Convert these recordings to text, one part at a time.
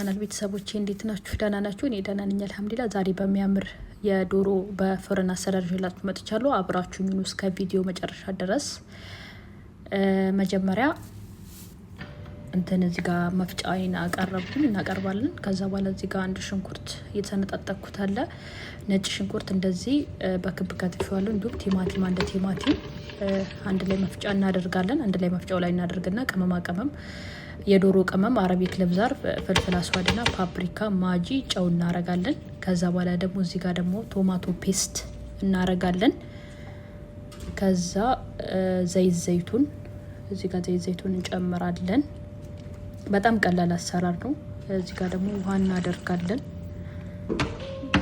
ቻናል ቤተሰቦቼ እንዴት ናችሁ? ደህና ናችሁ? እኔ ደህና ነኝ አልሐምዱሊላህ። ዛሬ በሚያምር የዶሮ በፍርን አሰራር ይዤላችሁ መጥቻለሁ። አብራችሁኝ ሁኑ እስከ ቪዲዮ መጨረሻ ድረስ። መጀመሪያ እዚህ ጋር መፍጫዬን እናቀርባለን። ከዛ በኋላ እዚህ ጋር አንድ ሽንኩርት እየተሰነጣጠኩት አለ። ነጭ ሽንኩርት እንደዚህ በክብ ከትፌዋለሁ። እንዲሁም ቲማቲም አንድ ቲማቲም አንድ ላይ መፍጫ እናደርጋለን። አንድ ላይ መፍጫው ላይ እናደርግና ቅመማ ቅመም የዶሮ ቅመም አረቢክ ለብዛር ፍልፍል አስዋድና ፓፕሪካ ማጂ ጨው እናረጋለን። ከዛ በኋላ ደግሞ እዚህ ጋር ደግሞ ቶማቶ ፔስት እናረጋለን። ከዛ ዘይቱን እዚህ ጋር ዘይቱን እንጨምራለን። በጣም ቀላል አሰራር ነው። እዚህ ጋር ደግሞ ውሃ እናደርጋለን።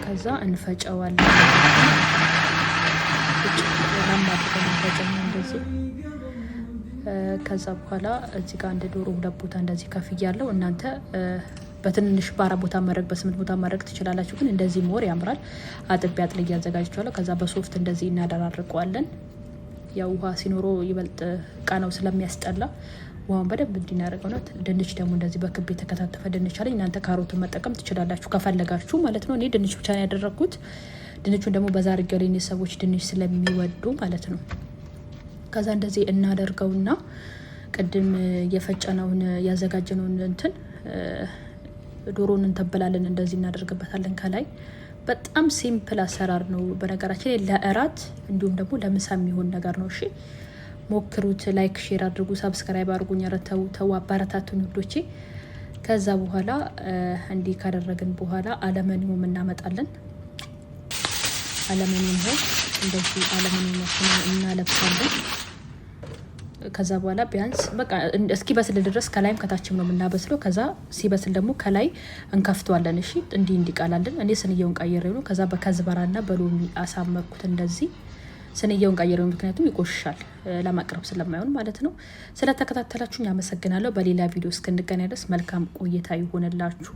ከዛ እንፈጨዋለን። እንደዚህ ከዛ በኋላ እዚህ ጋር አንድ ዶሮ ሁለት ቦታ እንደዚህ ከፍያለሁ። እናንተ በትንሽ በአራት ቦታ ማድረግ በስምንት ቦታ ማድረግ ትችላላችሁ፣ ግን እንደዚህ ሞር ያምራል። አጥቤ አጥልዬ አዘጋጅቻለሁ። ከዛ በሶፍት እንደዚህ እናደራርቀዋለን። ያው ውሃ ሲኖረው ይበልጥ ቃናው ስለሚያስጠላ ውሃውን በደንብ እንዲናረገው ነው። ድንች ደግሞ እንደዚህ በክብ የተከታተፈ ድንች አለኝ። እናንተ ካሮትን መጠቀም ትችላላችሁ ከፈለጋችሁ ማለት ነው። እኔ ድንች ብቻ ነው ያደረኩት። ድንቹን ደግሞ በዛ አድርጌው ለኔ ሰዎች ድንች ስለሚወዱ ማለት ነው። ከዛ እንደዚህ እናደርገውና ቅድም የፈጨነውን ያዘጋጀነውን ዶሮን እንተበላለን። እንደዚህ እናደርግበታለን ከላይ። በጣም ሲምፕል አሰራር ነው በነገራችን ላይ ለእራት እንዲሁም ደግሞ ለምሳ የሚሆን ነገር ነው። እሺ ሞክሩት። ላይክ ሼር አድርጉ፣ ሰብስክራይብ አድርጉኝ። ተው አባረታቱኝ ውዶቼ። ከዛ በኋላ እንዲህ ካደረግን በኋላ አለመኒውም እናመጣለን። አለመኒውም ነው እንደዚህ አለመኒውም እናለብሳለን። ከዛ በኋላ ቢያንስ በቃ እስኪ በስል ድረስ ከላይም ከታችም ነው የምናበስለው። ከዛ ሲበስል ደግሞ ከላይ እንከፍተዋለን። እሺ እንዲቀላልን እኔ ስንየውን ቀይሬው ነው። ከዛ በከዝበራና በሎሚ አሳመርኩት እንደዚህ ስንየውን ቀይሬው፣ ምክንያቱም ይቆሽሻል ለማቅረብ ስለማይሆን ማለት ነው። ስለተከታተላችሁኝ አመሰግናለሁ። በሌላ ቪዲዮ እስክንገናኝ ድረስ መልካም ቆይታ ይሆንላችሁ።